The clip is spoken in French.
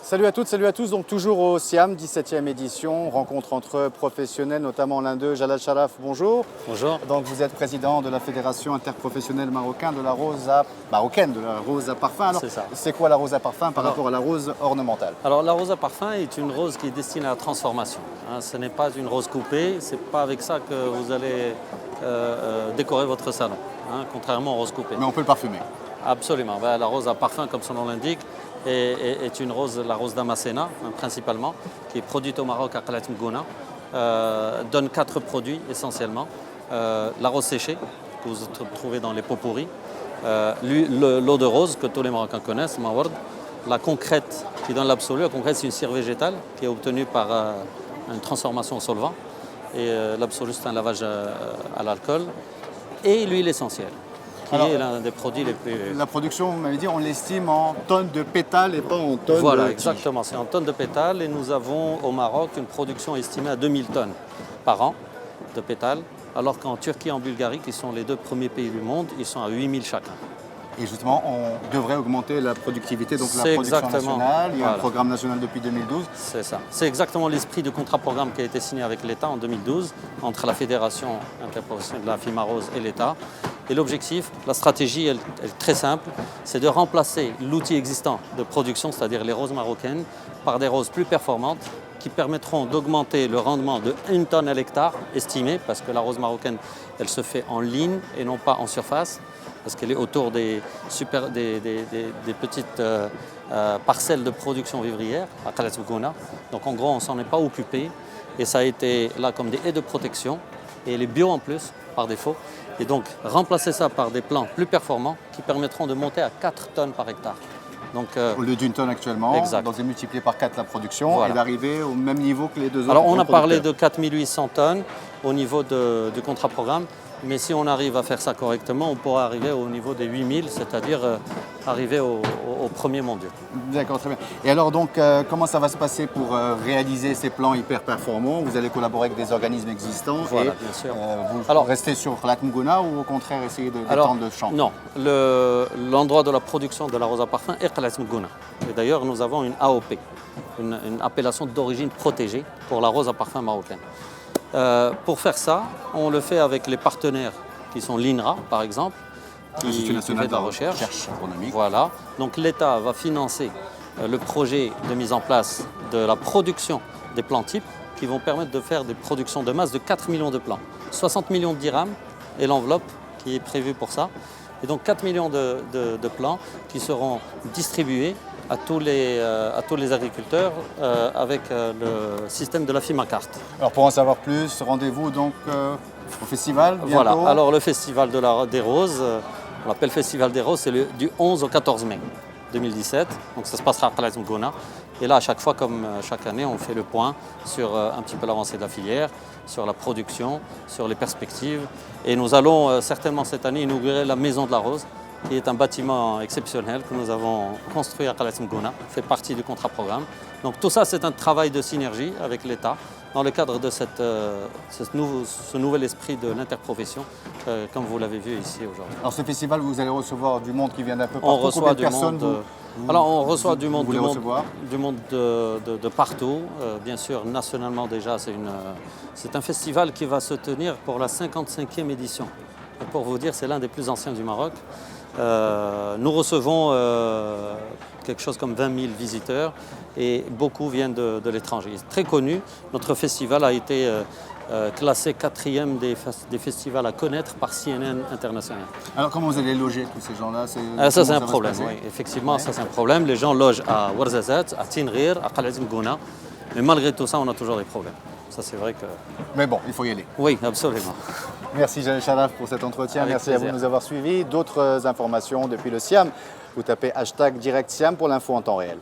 Salut à toutes, salut à tous. Donc toujours au Siam, 17e édition, rencontre entre professionnels, notamment l'un d'eux, Jalal Sharaf, bonjour. Bonjour. Donc vous êtes président de la Fédération interprofessionnelle marocaine de la rose à parfum. Alors, C'est ça. c'est quoi la rose à parfum par rapport à la rose ornementale? Alors la rose à parfum est une rose qui est destinée à la transformation. Ce n'est pas une rose coupée, c'est pas avec ça que vous allez décorer votre salon, contrairement aux roses coupées. Mais on peut le parfumer. Absolument. La rose à parfum, comme son nom l'indique, est une rose, la rose d'Amasena principalement, qui est produite au Maroc à Qalat Mgouna. Donne 4 produits essentiellement. La rose séchée, que vous trouvez dans les pots pourris. L'eau de rose, que tous les Marocains connaissent, Maward. La concrète, qui donne l'absolu. La concrète, c'est une cire végétale qui est obtenue par une transformation au solvant. Et l'absolu, c'est un lavage à l'alcool. Et l'huile essentielle, qui est l'un des produits les plus... La production, vous m'avez dit, on l'estime en tonnes de pétales et pas en tonnes de Voilà, tiges. exactement. C'est en tonnes de pétales et nous avons au Maroc une production estimée à 2000 tonnes par an de pétales, alors qu'en Turquie et en Bulgarie, qui sont les 2 premiers pays du monde, ils sont à 8000 chacun. Et justement, on devrait augmenter la productivité, donc la C'est production exactement, nationale. Il y a un voilà. programme national depuis 2012. C'est ça. C'est exactement l'esprit du contrat-programme qui a été signé avec l'État en 2012, entre la Fédération interprofessionnelle de la FIMA Rose et l'État. Et l'objectif, la stratégie, elle est très simple, c'est de remplacer l'outil existant de production, c'est-à-dire les roses marocaines, par des roses plus performantes qui permettront d'augmenter le rendement de 1 tonne à l'hectare, estimé, parce que la rose marocaine, elle se fait en ligne et non pas en surface, parce qu'elle est autour des petites parcelles de production vivrière à Qalat Mgouna. Donc en gros, on ne s'en est pas occupé et ça a été là comme des haies de protection et les bio en plus, par défaut. Et donc remplacer ça par des plants plus performants qui permettront de monter à 4 tonnes par hectare. Donc, au lieu d'une tonne actuellement, exact. donc c'est multiplié par 4 la production Voilà. et d'arriver au même niveau que les deux autres. Alors on a parlé producteurs. de 4800 tonnes au niveau du contrat-programme, mais si on arrive à faire ça correctement, on pourra arriver au niveau des 8000, c'est-à-dire arriver au premier mondial. D'accord, très bien. Et alors donc, comment ça va se passer pour réaliser ces plans hyper performants? Vous allez collaborer avec des organismes existants Voilà, et bien sûr. vous restez sur Qalat Mgouna ou au contraire essayer d'étendre le champ? Non, l'endroit de la production de la rose à parfum est Qalat Mgouna. Et d'ailleurs, nous avons une AOP, une appellation d'origine protégée pour la rose à parfum marocaine. Pour faire ça, on le fait avec les partenaires qui sont l'INRA, par exemple, qui fait de la recherche agronomique. Voilà. Donc l'État va financer le projet de mise en place de la production des plants types qui vont permettre de faire des productions de masse de 4 millions de plants. 60 millions de dirhams est l'enveloppe qui est prévue pour ça. Et donc 4 millions de plants qui seront distribués à tous les agriculteurs avec le système de la FIMA-Carte. Alors pour en savoir plus, rendez-vous donc au festival bientôt. Voilà, alors le festival des roses, on l'appelle Festival des roses, c'est du 11 au 14 mai 2017, donc ça se passera à Qalat Mgouna. Et là, à chaque fois, comme chaque année, on fait le point sur un petit peu l'avancée de la filière, sur la production, sur les perspectives. Et nous allons certainement cette année inaugurer la Maison de la Rose, qui est un bâtiment exceptionnel que nous avons construit à Qalat Mgouna, fait partie du contrat-programme. Donc tout ça, c'est un travail de synergie avec l'État dans le cadre de ce nouvel esprit de l'interprofession, comme vous l'avez vu ici aujourd'hui. Alors ce festival, vous allez recevoir du monde qui vient d'un peu partout. On reçoit du monde. On reçoit du monde de partout. Bien sûr, nationalement déjà, c'est un festival qui va se tenir pour la 55e édition. Et pour vous dire, c'est l'un des plus anciens du Maroc. Nous recevons quelque chose comme 20 000 visiteurs et beaucoup viennent de l'étranger. C'est très connu. Notre festival a été classé 4e des festivals à connaître par CNN International. Alors comment vous allez loger tous ces gens-là? Ça c'est un problème, oui. Effectivement, ouais. Ça c'est un problème. Les gens logent à Ouarzazate, à Tinrir, à Qalat Mgouna. Mais malgré tout ça, on a toujours des problèmes. Ça c'est vrai que... Mais bon, il faut y aller. Oui, absolument. Merci Jalal Sharaf pour cet entretien. Avec Merci plaisir. à vous de nous avoir suivis. D'autres informations depuis le Siam, vous tapez #DirectSiam pour l'info en temps réel.